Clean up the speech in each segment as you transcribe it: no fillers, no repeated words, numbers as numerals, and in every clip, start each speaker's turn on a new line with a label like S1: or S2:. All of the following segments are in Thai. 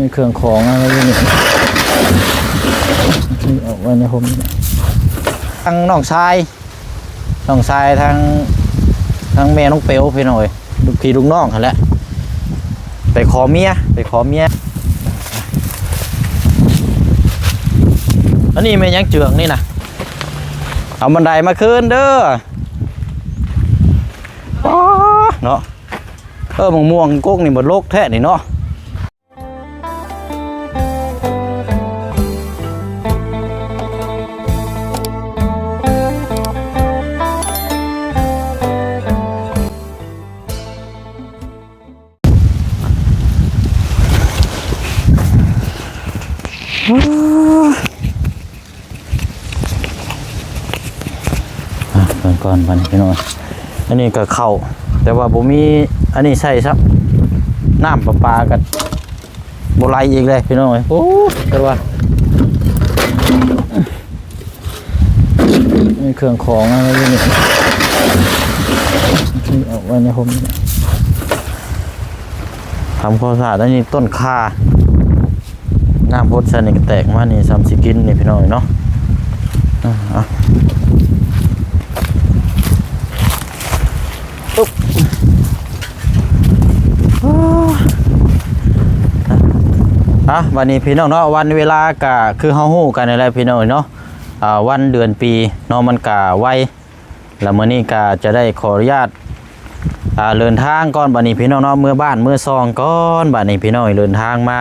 S1: มีเครื่องของอะไรอย่างนี้เอาไว้ในผมทางน้องชายทางแม่น้องเปียวพี่หน่อยลูกพี่ลูกน้องกันแหละไปขอเมียอันนี้ไม่ยังเจืองนี่นะเอาบันไดมาคืนเด้อเนาะมะม่วงกุ้งนี่หมดโลกแท้นี่เนาะก่อนมันพี่น้อยอันนี้ก็เข้าแต่ว่าผมมีอันนี้ใส่ซับน้ำประปากันโบราณอีกเลยพี่น้อยโอ้แต่ว่ามีเครื่องของอะไรอย่างนี้เอาไว้ในผมทำความสะอาดอันนี้ต้นข่าน้ำพดชนิดแตกมานี่ซ้ำสิกินนี่พี่น้อยเนาะวันนี้พี่น้องเนาะวันเวลากะคือเฮาฮู้กันอะไรพี่น้องเนาะวันเดือนปีเนาะมันกะไวแล้วมื้อนี้กะจะได้ขออนุญาตเดินทางก่อนบัดนี้พี่น้องเนาะเมื่อบ้านเมื่อซองก่อนบัดนี้พี่น้องเดินทางมา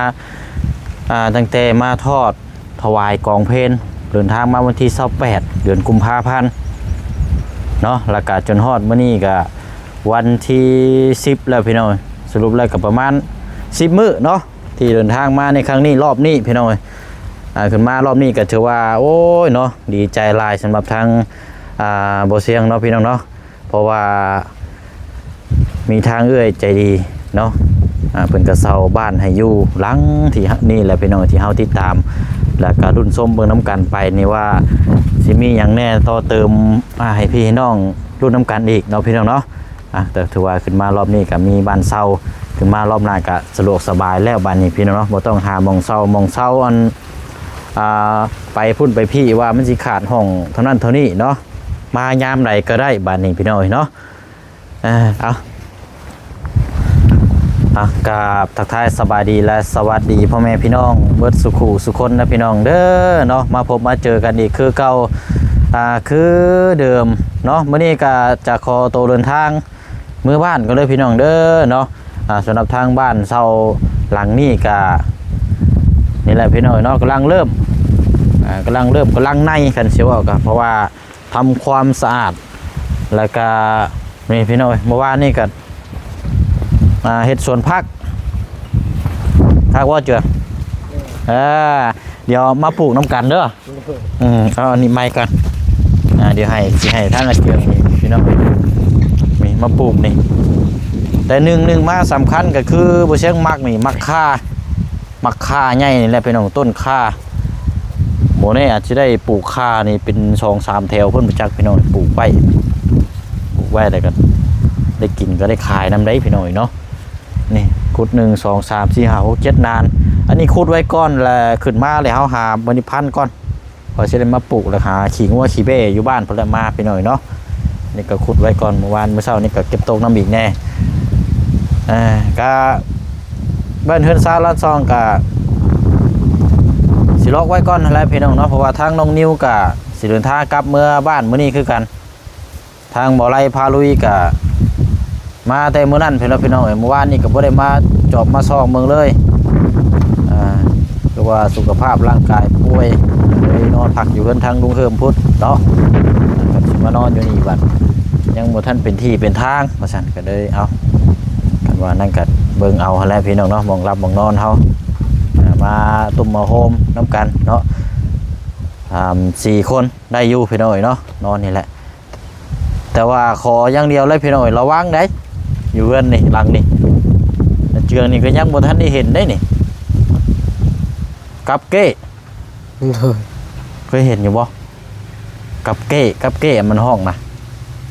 S1: ตั้งแต่มาทอดถวายกองเพลเดินทางมาวันที่28เดือนกุมภาพันธ์เนาะแล้วก็จนฮอดมื้อนี้ก็วันที่10แล้วพี่น้องสรุปแล้วก็ประมาณ10มื้อเนาะที่เดินทางมาในครั้งนี้รอบนี้พี่น้องขึ้นมารอบนี้ก็ถือว่าโอ้ยเนาะดีใจหลายสำหรับทางบ่เสียงเนาะพี่น้องเนาะเพราะว่ามีทางเอื้อยใจดีเนาะเพิ่นก็เซาบ้านให้อยู่หลังที่นี่แหละพี่น้องที่เฮาติดตามแล้วก็รุ่นส้มเบิ่งน้ำกันไปนี่ว่าสิมีหยังแน่ต่อเติมให้พี่น้องรุ่นน้ำกันอีกเนาะพี่น้องเนาะแต่ถือว่าขึ้นมารอบนี้ก็มีบ้านเซาขึ้นมารอบหน้าก็สะดวกสบายแล้วบ้านนี้พี่น้องเนาะบ่ต้องหามองเซาอันไปพุ่นไปพี่ว่ามันสิขาดห้องเท่านั้นเท่านี้เนาะมายามใดก็ได้บ้านนี้พี่น้องเนาะกราบทักทายสบายดีและสวัสดีพ่อแม่พี่น้องเบิดสุขุสุคนนะพี่น้องเด้อเนาะมาพบมาเจอกันอีกคือเก่าคือเดิมเนาะมื้อนี้ก็จะขอตัวเดินทางมื้อบ้านก็เลยพี่น้องเด้อเนาะสำหรับทางบ้านเซาหลังนี้ก็นี่แหละพี่น้องเนาะกำลังเริ่มในกันเสียวก็เพราะว่าทำความสะอาดแล้วก็นี่พี่น้องเมื่อวานนี่ก็เฮ็ดสวนผักว่าเจือเดี๋ยวมาปลูกน้ำกันเด้อเอาอันนี้ไม้กันเดี๋ยวให้ท่านเจือนี่พี่น้องมีมาปลูกนี่แต่หนึ่งมาสำคัญก็คือบ่เชียงมักนี่มักข่าใหญ่นี่แหละพี่น้องต้นข่าโมนี่อาจจะได้ปลูกข่านี่เป็น2-3แถวเพิ่นประจักษ์พี่น้องปลูกไว้แต่ก็ได้กินก็ได้ขายน้ำได้พี่น้องเนาะนี่ขุด1 2 3 4 5 6 7นานอันนี้ขุดไว้ก่อนแล้วขึ้นมาเลยเขาหาบริพันธ์ก่อนพอจะได้มาปลูกแล้วหาขี้งัวขี้เบ้อยู่บ้านพลมาไปหน่อยเนาะนี่ก็ขุดไว้ก่อนเมื่อเช้านี่ก็เก็บตกน้ำอีกแน่ก็บ้านเฮือนซาลาดซองก็สิล็อกไว้ก่อนอะไรพี่น้องเนาะเพราะว่าทางน้องนิวก็สิเดินทางกลับเมื่อบ้านมื้อนี้คือกันทางบ่อไร่พาลุยก็มาแต่เมื่อนั้นพี่น้องเมื่อวานนี่ก็บ่ได้มาจอบมาซองเมืองเลยคือว่าสุขภาพร่างกายป่วยเลยนอนพักอยู่กันทางลุงเฮิมพุทธเนาะมานอนอยู่นี่บัดยังบ่ทันเป็นที่เป็นทางว่าซั่นก็เลยเอากันว่านั่นก็เบิ่งเอาหั่นแหละพี่น้องเนาะมองรับมองนอนเฮามาตุ่มมาโฮมน้ำกันเนาะ4 คนได้อยู่พี่น้องเนาะนอนนี่แหละแต่ว่าขออย่างเดียวเลยพี่น้องระวังได้อยู่เรือนนี่หลังนี่เชืองนี่ก็ยังบ่ทันได้เห็นได้นี่กับเก้เคยเห็นอยู่บ่กับเก้มันห้องนะ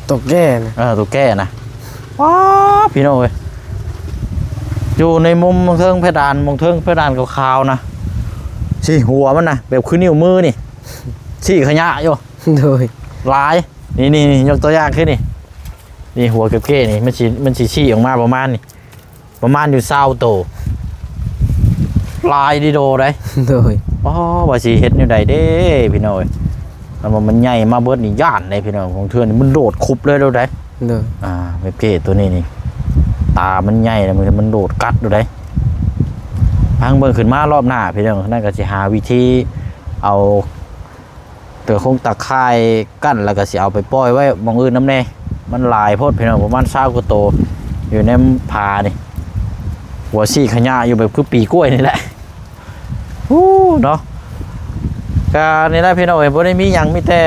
S1: ตกแก้นะตกแก้นะว้าพี่น้องเอ้ย อยู่ในมุมมองเทิงเพดานมองเทิงเพดานขาวๆนะสิหัวมันนะแบบคือนิ้วมือนี่ชี้ขยะอยู่
S2: โดย
S1: ลายนี่ยกตัวอย่างขึ้นนี่หัวเก้นี่มันชี้ออกมาประมาณนี่ประมาณอยู่20โตลายดิโดได้
S2: โดย
S1: อ๋อว่าสิเฮ็ดอยู่ใดเด้พี่น้อยมันใหญ่มาเบิดนี่ย่านได้พี่น้องของเทื่อนี่มันโดดคุบเลยเด้อได้เก้ตัวนี้นี่ตามันใหญ่แล้วมันโดดกัดดูได้พังเบิ่งขึ้นมารอบหน้าพี่น้องนั่นก็สิหาวิธีเอาเตือคงตะไคร่กั้นแล้วก็สิเอาไปปล่อยไว้มองอื่นน้ำแน่มันหลายโพดพี่น้องประมาณ20กว่าโตอยู่ในผานี่หัวซี่ขยะอยู่แบบคือปีกล้วยนี่แหละเนาะก็นี่แหละพี่น้องบ่ได้มีหยังมีแต่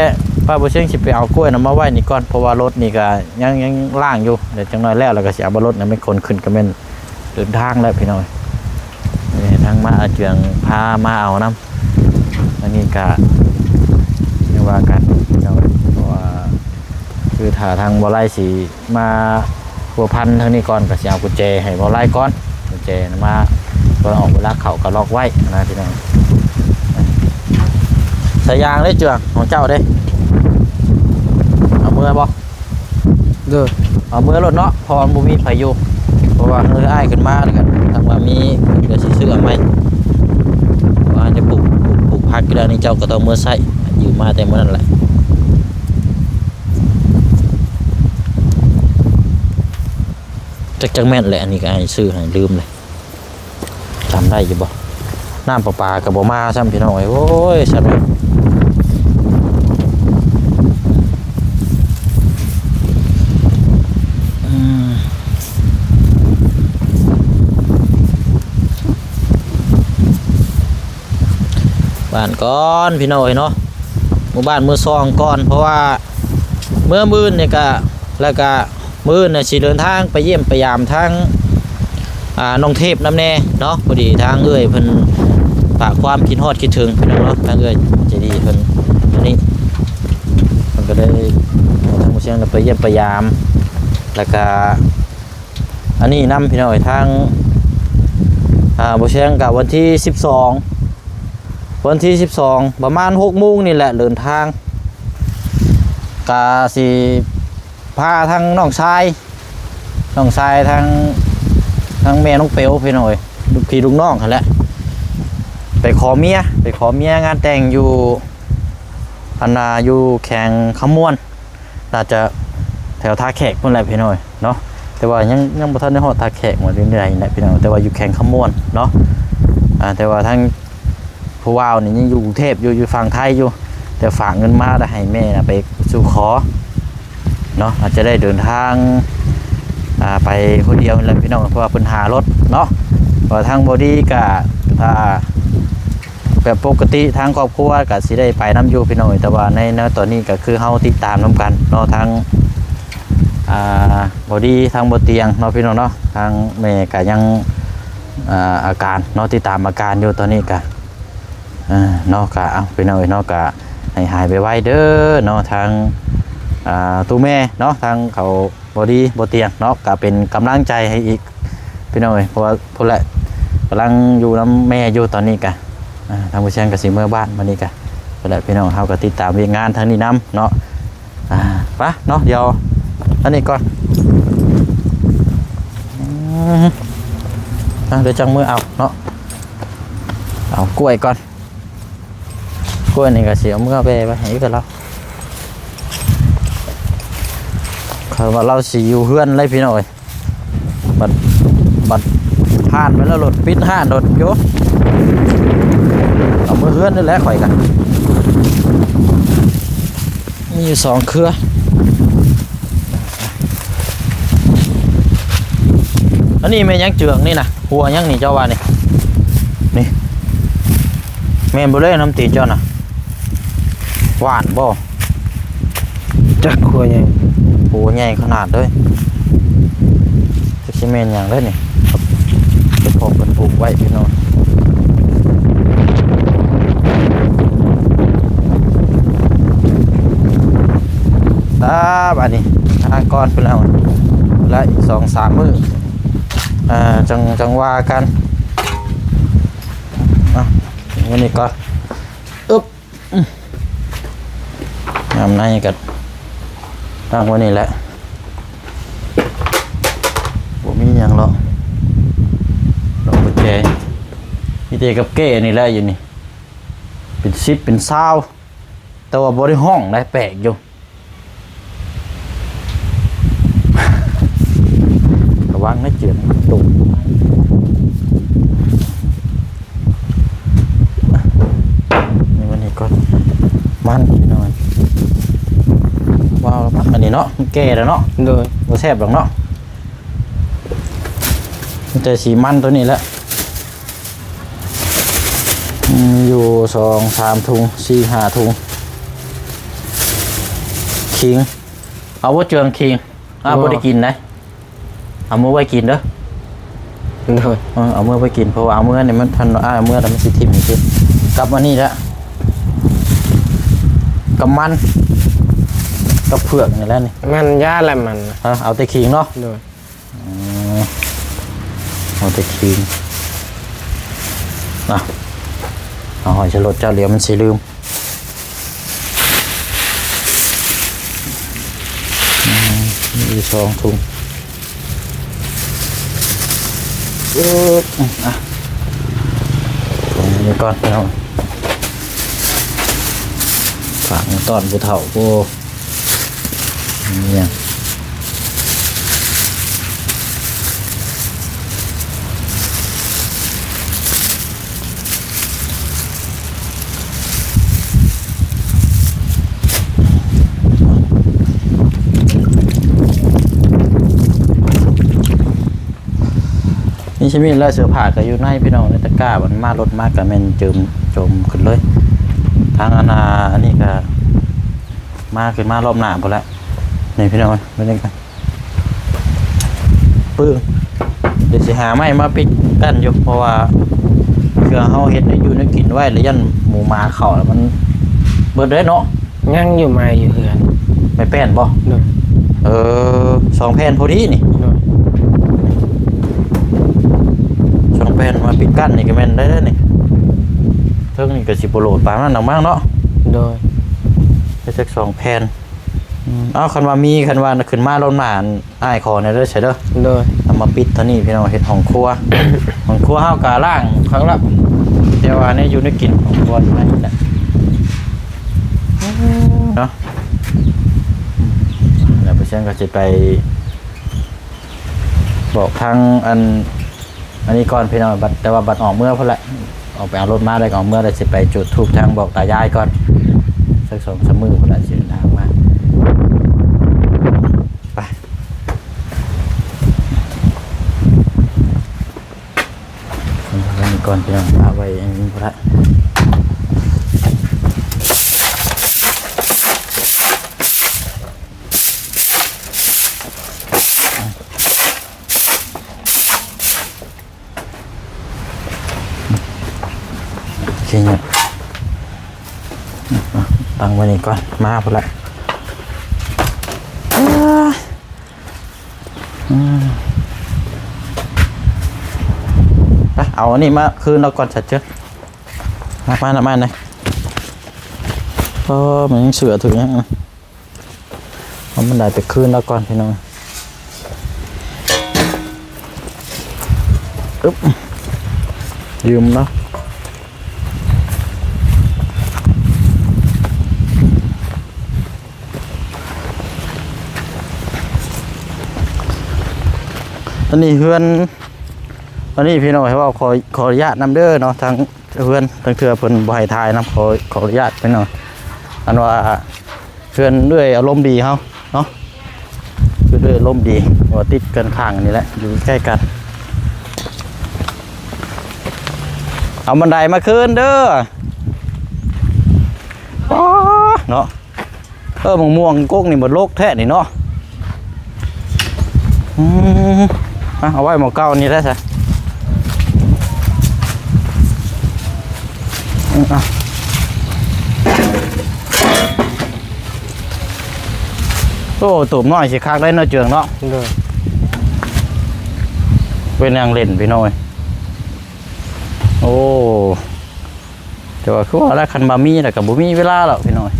S1: ป้าบ่เชิงสิไปเอากล้วยนำมาไว้นี่ก่อนเพราะว่ารถนี่ก็ยังล่างอยู่เดี๋ยวจังน้อยแล้วก็สิเอารถนั้นไม่คนขึ้นก็แม่นเดินทางแล้วพี่น้องนี่ทางมาอาเจืองพามาเอานำอันนี้ก็เรียกว่ากันพี่น้องเพราะว่าคือถ้าทางบ่ไล่สิมาพัวพันทางนี้ก่อนก็สิเอากุญแจให้บ่ไล่ก่อนกุญแจมาก็ออกเวลาเข้าก็ล็อกไว้นะพี่น้องสายยางได้เจืองของเจ้าเด้เอามือบ่
S2: เด้อ
S1: เอามือรถเนาะพอมันบ่มีไผอยู่เพราะว่าเฮืออ้ายขึ้นมาแล้วกันทางว่ามีเดี๋ยวสิซื้อเอาใหม่ว่าจะปลูกผักก็ได้นี่เจ้าก็ต้องมือใส่อยู่มาแต่มื้อนั้นแหละจักแม่นแหละอันนี้ก็อ้ายซื้อให้ลืมเลยจำได้อยู่บ่น้ำประปากับบ่มาซ้ำพี่น้องโอ้ยฉันว่าบ้านก่อนพี่น้องเนาะหมู่บ้านมือซองก่อนเพราะว่าเมื่อมื้อนี่ก็แล้วก็มื้อน่ะสิเดินทางไปเยี่ยมไปยามทั้งน้องเทพน้ำแน่เนาะพอดีทางเอ้ยเพิ่นฝากความคิดฮอดคิดถึงพี่น้องเนาะทางเอ้ยใจดีเพิ่นอันนี้มันก็ได้ทางผู้เชี่ยวชาญไปเยี่ยมไปยามแล้วก็อันนี้นำพี่น้องทางผู้เชี่ยวชาญกับวันที่12ประมาณ6 โมงนี่แหละเดินทางกาสิพาทางน้องชายทางแม่น้องเปียวพี่หน่อยลูกพี่ลูกน้องกันแหละไปขอเมียงานแต่งอยู่อยู่แข่งขมวนน่าจะแถวท่าแขกพุ่นแหละพี่หน่อยเนาะแต่ว่ายังบ่ทันได้ฮอดท่าแขกหมดเรื่อยๆนะพี่น้องแต่ว่าอยู่แข่งขมวนเนาะแต่ว่าทางผู้ว่าวนี่ยังอยู่กรุงเทพอยู่ฝั่งไทยอยู่แต่ฝากเงินมาได้ให้แม่ไปสู่ขอเนาะอาจจะได้เดินทางไปคนเดียวแล้วพี่น้องเพราะว่าปัญหารถเนาะพอทางบอดี้ก็แบบปกติทางครอบครัวก็สิได้ไปน้ำอยู่พี่น้องแต่ว่าในตอนนี้ก็คือเฮาติดตามน้ำกันเนาะทางบอดี้ทางบนเตียงเนาะพี่น้องเนาะทางแม่ก็ยังอาการเนาะติดตามอาการอยู่ตอนนี้ก็เนาะก็เอาพี่น้องเนาะก็ให้หายไปไวเด้อเนาะทางตู้แม่เนาะทางเขาบอดี้บนเตียงเนาะก็เป็นกำลังใจให้อีกพี่น้องเพราะว่าพวกแหละกำลังอยู่น้ำแม่อยู่ตอนนี้กันทางผู้เชี่ยวชาญกับสิเมื่อบ้านวันนี้กันพวกแหละพี่น้องเขาก็ติดตามเรื่องงานทางนี้น้ำเนาะปะเนาะเดี๋ยวอันนี้ก่อนเดี๋ยวจังมือเอาเนาะเอากล้วยก่อนกล้วยนี่ก็เสียเมื่อไปให้กันแล้วเขาว่าเราสิอยู่เฮือนเลยพี่น้อยบัดผ่านไปแล้วรถปิดห้านรถโยเอามือเฮือนนี่แหละข่อยกันมีอยู่2 เครืออันนี้แม่ยังเจืองนี่นะหัวยังนี่เจ้าว่านี่แม่บ่ได้น้ำตีเจ้าน่ะหวานบ่
S2: จักหัวใหญ่
S1: ขนาดเลยจะซีเมนอย่างได้นี่จะพอเป็นปลูกไว้พี่น้องอันนี้ทางก้อนไปแล้วอีก2-3 มื้อ จังว่ากันวันนี้ก่อนอึ๊บน้ำในกันตั้งวันนี้แหละผมมีอย่างหรอกลองไปแกมีเตกับเก้นี่แหละอยู่นี่เป็น10เป็น20แต่ว่าบริห้องได้แปลกอยู่ระวังนะเจือนตุ่มนี่วันนี้ก่อนมันพี่น้อยว้าวมันอันนี้เนาะมันแก่แล้วเนาะ
S2: โดย
S1: บ่แซ่บหรอกเนาะมันแต่สีมันตัวนี้แหละอยู่2-3 ถุง4-5 ถุงคิงเอาว่าเจืองคิงบ่ได้กินนะเอามือไว้กินเด้อ
S2: โดย
S1: เอามือไว้กินเพราะว่าเอามือเนี่ยมันทันเอามือแต่มันสิทิ่มจริงกลับมานี่แล้วกับมันกับเผือกนี่แหละนี่
S2: มันย่าแหละมัน
S1: เอาแต่คิงเนาะ
S2: โดย
S1: เอาแต่คิงนะเอาหอยฉลดเจ้าเหลียวมันสิลืมมี2 ถุงตรงนี้ก่อนพี่น้องฝังต้อนผู้เฒ่าผู้เนี่ยนี่ใช่ไหมแล้วเสือผ่าก็อยู่ในพี่น้องในตะกร้ามันมารถมากกับแม่นจมขึ้นเลยทางอันนี้ก็มาขึ้นมารอบหน้าพอแล้วนี่พี่น้องไปเล่นกันปื้งเดี๋ยวสิหาไม้มาปิดกันอยู่เพราะว่าเครือเฮาเฮ็ดได้อยู่ในกินไว้แล้วยันหมูหมาเข้าแล้วมันเบิดได้เนาะ
S2: ยังอยู่มาอยู่เหือน
S1: ไม่แป้นบ่
S2: โดย
S1: 2 แผ่นพอดีนี่
S2: โดย
S1: 2 แผ่นมาปิดกั้นนี่ก็แม่นได้นี่เทิงนี่ก็สิบ่โหลดปานนั้นหนักมากเนาะ
S2: โดย
S1: ไปสัก2 แผ่นเอาคันว่าขึ้นมาลงมาอ้ายคอเนี่ยเด้อใช่เด้อ
S2: โดย
S1: เอามาปิดเท่านี้พี่น้องเฮ็ดห้องครัว ห้องครัวเฮากะล่างครั้งละแต่ว่าเนี่ยอยู่ในกินของครัวอยู่นั่นแหละเนาะแล้วไปเช่นก็จะไปบอกทางอันนี้ก่อนพี่น้องแต่ว่าบัดออกเมื่อพุ่นแหละออกไปเอารถมาได้ก่อนเมื่อได้สิไปจุดธูปทางบอกตายายก่อนสัก2-3 มื้อพุ่นแหละสิเดินทางมาไปก่อนพี่น้องเอาไว้อันนี้พุ่นละเนี่ยตั้งไว้นี่ก่อนมาพุ่นละเอาอันนี้มาคืนเราก่อนชัดเจนมาหน่อยมันยังเสือถึงยังเอามันได้ไปคืนเราก่อนพี่น้องยืมเนาะอันนี้เพื่อนอันนี้พี่น้องให้ว่าขออนุญาตนำเด้อเนาะทางเพื่อนทางเถื่อเพิ่นบ่ให้ทายนะขออนุญาตพี่น้องอันว่าเพื่อนด้วยอารมณ์ดีเฮาเนาะคือด้วยอารมณ์ดีว่าติดกันข้างนี่แหละอยู่ใกล้กันเอาบันไดมาคืนเด้อเนาะม่วงกุ้งนี่หมดโลกแท้นี่เนาะเอาไว้หมอเก้านี่ได้ใช่โอ้ตุ่มน้อยสิคักได้เนาะเจืองเนาะ
S2: โดย
S1: เป็นนางเล่นพี่น้อยโอ้แต่ว่าคือว่าแล้วคันบะมี่แต่กับบุมีเวลาหรอกพี่น้อย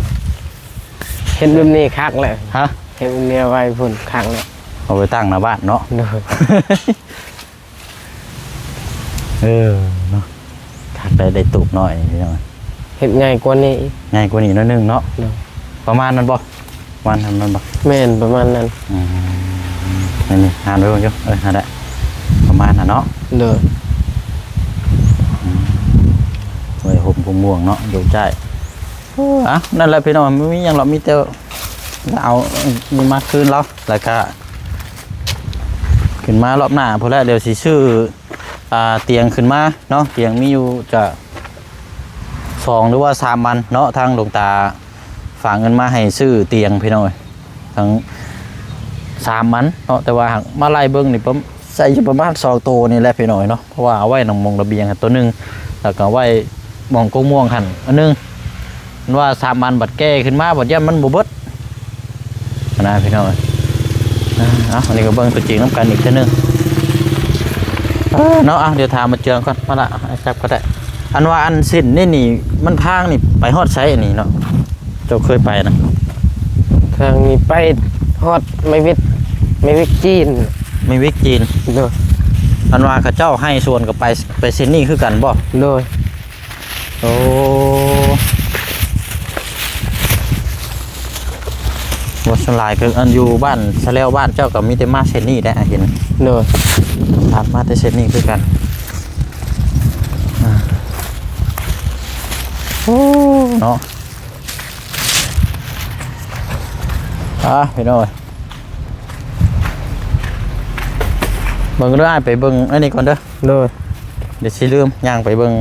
S2: เห็นแบบนี้คักเลย
S1: ฮะ
S2: เห็นแบบนี้ไว้พุ่นคักเลย
S1: เอาไปตั้งหน้าบ้านเนาะ
S2: โดย
S1: เนาะถักได้ตูบหน่อยพี่น้อย
S2: เห็นง่ายกว่านี้อีก
S1: ง่ายกว่านี้นิดนึงเนาะ
S2: โดย
S1: ประมาณนั้นบ่ประมาณนั้นบ่
S2: แม่นประมาณนั้น
S1: นี่หานไว้ก่อนจ้ะหาได้ประมาณน่ะเนาะ
S2: โดย
S1: ไว้ห่มม่วงเนาะอยู่ใจนั่นแหละพี่น้องไม่มีหยังหรอกมีแต่เอามีมาคืนเราแล้วก็ขึ้นมารอบหน้าพอแล้วเดี๋ยวสิซื้อเตียงขึ้นมาเนาะเตียงมีอยู่จะ2หรือว่า3มันเนาะทางหลวงตาฝากเงินมาให้ซื้อเตียงพี่น้องทั้ง3มันเนาะแต่ว่าหากมาไล่เบิ่งนี่ผมใส่อยู่ประมาณ2ตัวนี่แหละพี่น้อยเนาะเพราะว่าเอาไว้นำมงระเบียงตัวนึงแล้วก็ไว้มองกงม่วงหั่นอันนึงว่า3มันบัดแก้ขึ้นมาบัดย่ำมันบ่เบิดนะพี่น้อยอันนี้ก็เบิ่งตัวจริงนำกันอีกเทื่อนึงเนาะเดี๋ยวถามมาเจืองก่อนมาละจับก็ได้อันว่าอันสิ้นนี่มันทางนี่ไปฮอดไสอันนี้เนาะเจ้าเคยไปนะ
S2: ทางนี้ไปฮอดไม่วิทจีน
S1: ไม่วิกจีน
S2: โดย
S1: อันว่าเขาเจ้าให้ส่วนกับไปเซนนี่คือกันบ่
S2: โดย
S1: โอ้วัดสลายคืออันอยู่บ้านสะแล้วบ้านเจ้ากับมีแต่มาเซนนี่ได้เห็น
S2: โดย
S1: ตามมาแต่เซนนี่คือกันเนาะพี่น้อยเบิ่งเด้อไปเบิ่งอันนี้ก่อนเด้อ
S2: โดย
S1: เดี๋ยวสิลืมย่างไปเบิ่ง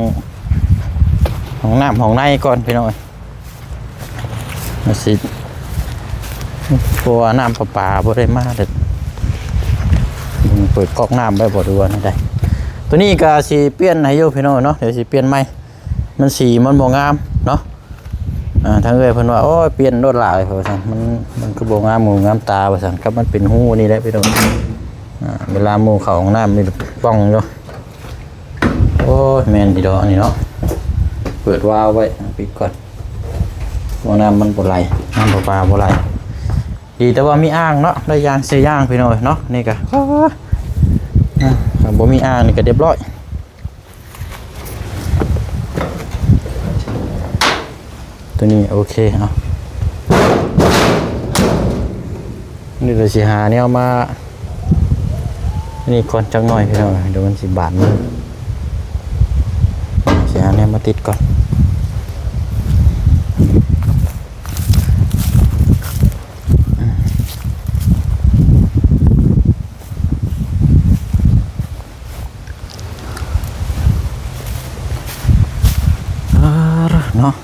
S1: ห้องน้ำห้องในก่อนพี่น้อยมาสิตัวน้ำประปาบ่ได้มาเด็ดเปิดก๊อกน้ำไว้บ่ดูว่าได้ตัวนี้ก็สิเปลี่ยนให้อยู่พี่น้อยเนาะเดี๋ยวสิเปลี่ยนใหม่มันสีมันบ่งามเนาะทางเอ้ยเพิ่นว่าโอ้ยเปลี่ยนรถหลายว่าซั่นมันคือบ่งามหูงามตาว่าซั่นครับมันเป็นหูนี่แหละพี่น้องเวลาหมู่เข้าห้องน้ำนี่ป้องอยู่โอ้ยแม่นดีดอกนี่เนาะเปิดวาล์วไว้ปิดก่อนบ่น้ำมันบ่ไหลน้ำประปาบ่ไหลดีแต่ว่ามีอ่างเนาะได้ยางเสียย่างพี่น้อยเนาะนี่ก็บ่มีอ่างนี่ก็เรียบร้อยตัวนี้โอเคเอานี่เราสิหาเนี่ยเอามานี่ก่อนจังหน่อยพี่น้องเดี๋ยวมันสิบาทมือสิหาเนี่ยมาติดก่อนเนาะ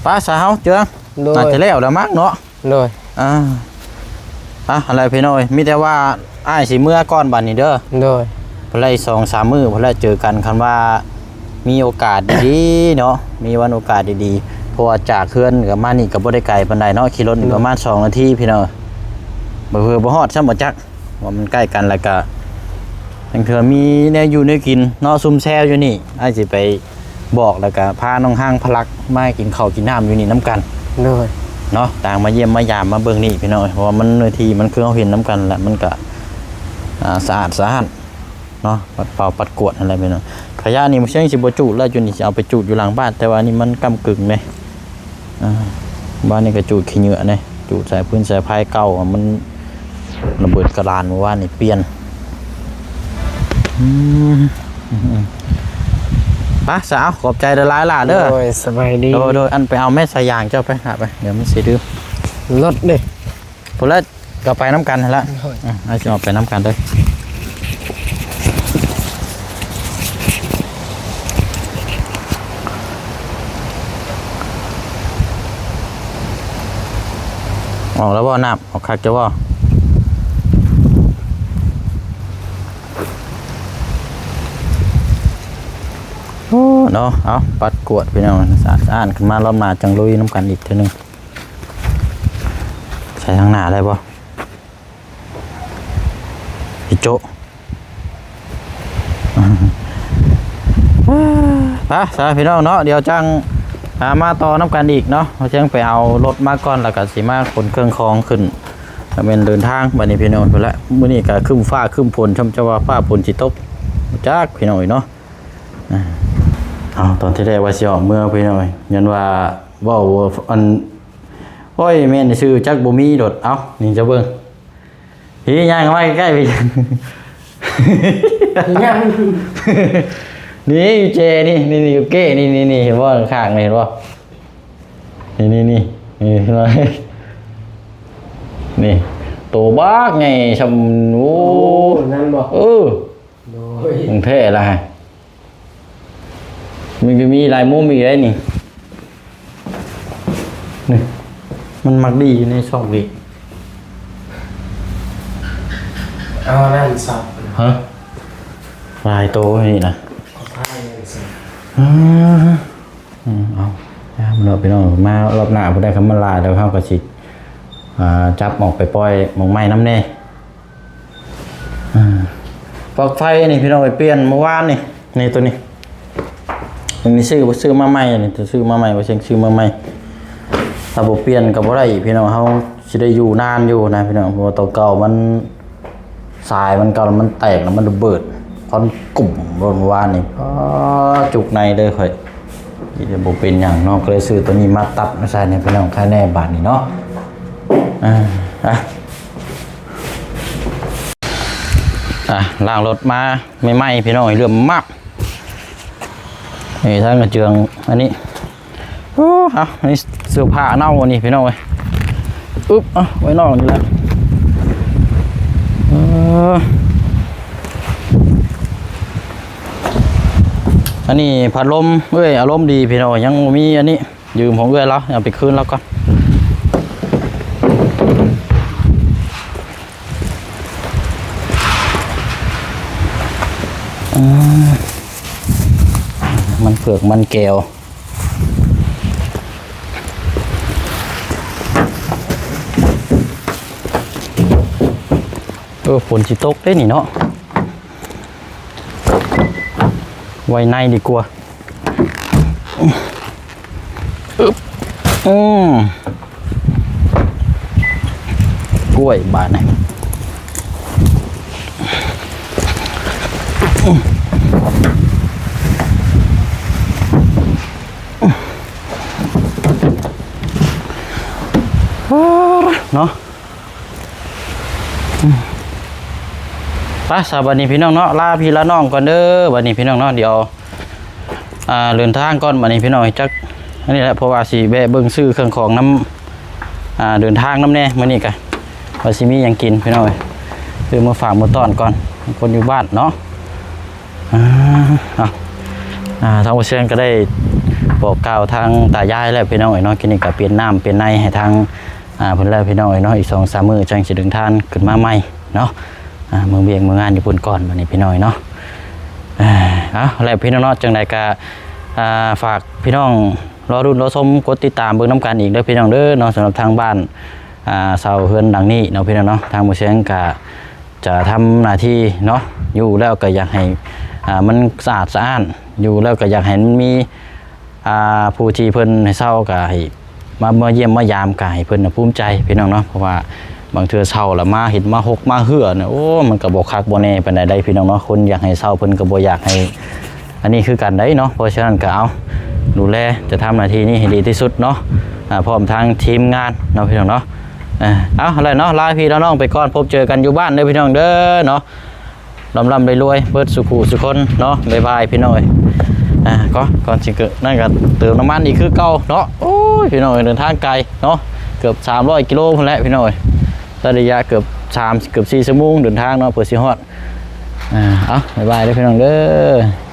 S1: ป้าสาวเจือง
S2: โดย
S1: อาจจะแล้วมั้งเนาะ
S2: โดย
S1: อะไรพี่น้อยมีแต่ว่าอ้ายสิเมื่อก้อนบัดนี้เด้อ
S2: โดย
S1: พอไล่2-3 มื้อพอไล่เจอกันคันว่ามีโอกาสดีๆเนาะมีวันโอกาสดีๆเพราะว่าจากเคลื่อนกับมานี่ก็บ่ได้ไกลปานใดเนาะขี่รถประมาณ2 นาทีพี่น้อยบ่เพื่อบ่ฮอดซ้ำบ่จักว่ามันใกล้กันแล้วก็ทั้งเทื่อมีแนวอยู่แนวกินเนาะซุ่มแซวอยู่นี่อ้ายสิไปบอกแล้วก็พาน้องห้างพลักมากินข้าวกินน้ำอยู่นี่น้ำกัน
S2: โดย
S1: เนาะต่างมาเยี่ยมมายามมาเบิ่งนี่พี่น้อยเพราะว่ามันเนื้อที่มันคือเราเห็นน้ำกันแหละมันก็สะอาดสะอาดเนาะปัดเป่าปัดกวาดอะไรไปเนาะขยะนี่มันเชื่อสิบ่จูดแล้วจุนี่จะเอาไปจูดอยู่หลังบ้านแต่ว่านี่มันกำกึ่งเลยบ้านนี่ก็จูดขี้เหงื่อเลยจูดสายพื้นสายพายเก่ามันระเบิดกระดานเมื่อวานนี่เปลี่ยนป้าสาวขอบใจหลายๆล่ะเด้อ
S2: โดยสบายดี
S1: โดยอันไปเอาแม่สายยางเจ้าไปหาไปเดี๋ยวมันสิดื้อ
S2: รถเด้
S1: พอแล้วก็ไปน้ำกันละไอ้จะออกไปน้ำกันเลยออกแล้วว่าน้ำออกคักจะว่าเนาะเอาปัดกวดไปเนาะสะอาดขึ้นมารอบหน้าจังลุยน้ำกันอีกเท่านึงใช้ทางหน้าได้ป่ จิโจสาพี่น้องเนาะเดี๋ยวจังมาต่อน้ำกันอีกเนาะเราจังไปเอารถมาก่อนแล้วก็สิมาขนเครื่องของขึ้นเป็นเดินทางบัดนี้พี่น้องไปแล้วมื้อนี้ก็ครึ้มฟ้าครึ้มฝนชมจะว่าฟ้าฝนสิตกจักพี่น้องเนาะเอาตอนที่แรกว่าสิออกเมื่อพี่น้องยันว่าเว้าอันโอ้ยแม่นชื่อจักบ่มีโดดเอ้านี่จะเบิ่งพี่ย่างเข้ามาใกล้ๆพี่
S2: ยัง
S1: นี่เจนี่เก้นี่เห็นว่าข้างนี่เห็นว่านี่เห็นไหมนี่ตัวบ้าไงชมโอ้
S2: นั่นบอก
S1: มึงเท่ละมันจะมีลายมุ้งมีได้นี่มันมักดีอยู่ในช่องดิ
S2: เอานั่นสับ
S1: ฮะลายโตนี่นะเอาเราไปน้องมารอบหน้าพอได้คำมันลาแล้วเข้ากระชิจับออกไปปล่อยหมองไม้น้ำแน่ปลั๊กไฟนี่พี่น้องไปเปลี่ยนเมื่อวานนี่ตัวนี้นี่ซื้อมาใหม่นี่จะซื้อมาใหม่ว่าเชียงซื้อมาใหม่ระบบเปลี่ยนกับอะไรพี่น้องเขาจะได้อยู่นานอยู่นะพี่น้องเพราะว่าตัวเก่ามันสายมันเก่ามันแตกแล้วมันระเบิดพอนกลุ่มเมื่อวานนี่จุกในเลยค่อยจะบอกเป็นอย่างนอกเลยซื้อตัวนี้มาตัดมาใส่ในพี่น้องค่าแน่บาทนี่เนาะล่างรถมาไม่ไหม้พี่น้องเรื่องมากนี่ทั้งกระเจืองอันนี้อันนี้เสื้อผ้าเน่าอันนี้พี่น้องเลยไว้นอกนี่แหละอันนี้พัดลมอารมณ์ดีพี่น้องยังมีอันนี้ยืมของแล้วเอาไปคืนแล้วก่อนมันเผือกมันแก้วฝนสิตกได้นี่เนาะไว้ในดีกว่ากล้วยบาทไหนเนาะไปสวัสดีพี่น้องเนาะลาพี่ละน้องก่อนเด้อวันนี้พี่น้องเนาะเดี๋ยวเดินทางก่อนวันนี้พี่น้องจักอันนี้แหละเพราะว่าสีแบะเบิ้งซื้อเครื่องของน้ำเดินทางน้ำแน่มื่อนี้กันว่าสิมียังกินพี่น้องคือมาฝากมาต้อนก่อนคนอยู่บ้านเนาะทางวัดเชียงก็ได้บอกกล่าวทางตายายแล้วพี่น้องเนาะกินนี่กับเปลี่ยนน้ำเปลี่ยนในให้ทางเพิ่นแล้วพี่น้องเนาะอีก2-3 มื้อจังสิเดินทางขึ้นมาใหม่เนาะเมืองเบียงเมืองงานอยู่ปุ่นก่อนวันนี้พี่น้อยเนาะแล้วพี่น้องเนาะจังใดก็ฝากพี่น้องรอรุ่นรอชมกดติดตามเบิ่งน้ำกันอีกเด้อพี่น้องเด้อเนาะสำหรับทางบ้านเสาเฮือนดังนี้เนาะพี่น้องเนาะทางหมู่เชียงก็จะทำหน้าที่เนาะอยู่แล้วก็อยากให้มันสะอาดสะอ้านอยู่แล้วก็อยากให้มันมีผู้ที่เพิ่นให้เศร้าก็ให้มาเยี่ยมมายามก็ให้เพิ่นภูมิใจพี่น้องเนาะเพราะว่าบางเทื่อเศร้าละมาเห็นมาหกมาเหือเนี่ยโอ้มันก็บ่คักบ่แน่ปานใดพี่น้องเนาะคนอยากให้เศร้าเพิ่นก็บ่อยากให้อันนี้คือกันได้เนาะเพราะฉะนั้นก็เอาดูแลจะทำหน้าที่นี้ให้ดีที่สุดเนาะพร้อมทางทีมงานเนาะพี่น้องเนาะเอาอะไรเนาะลาพี่น้องไปก่อนพบเจอกันอยู่บ้านเด้อพี่น้องเด้อเนาะร่ำรวยเบิดสุขุสุคนเนาะบ๊ายบายพี่น้องก่อนสิเกิดนั่นก็เติมน้ำมันอีกคือเก่าเนาะโอ้ยพี่น้องเดินทางไกลเนาะเกือบ300 กิโลพุ่นแหละพี่น้องระยะเกือบ4 ชั่วโมงเดินทางเนาะเพื่อสิฮอดบ๊ายบายเด้อพี่น้องเด้อ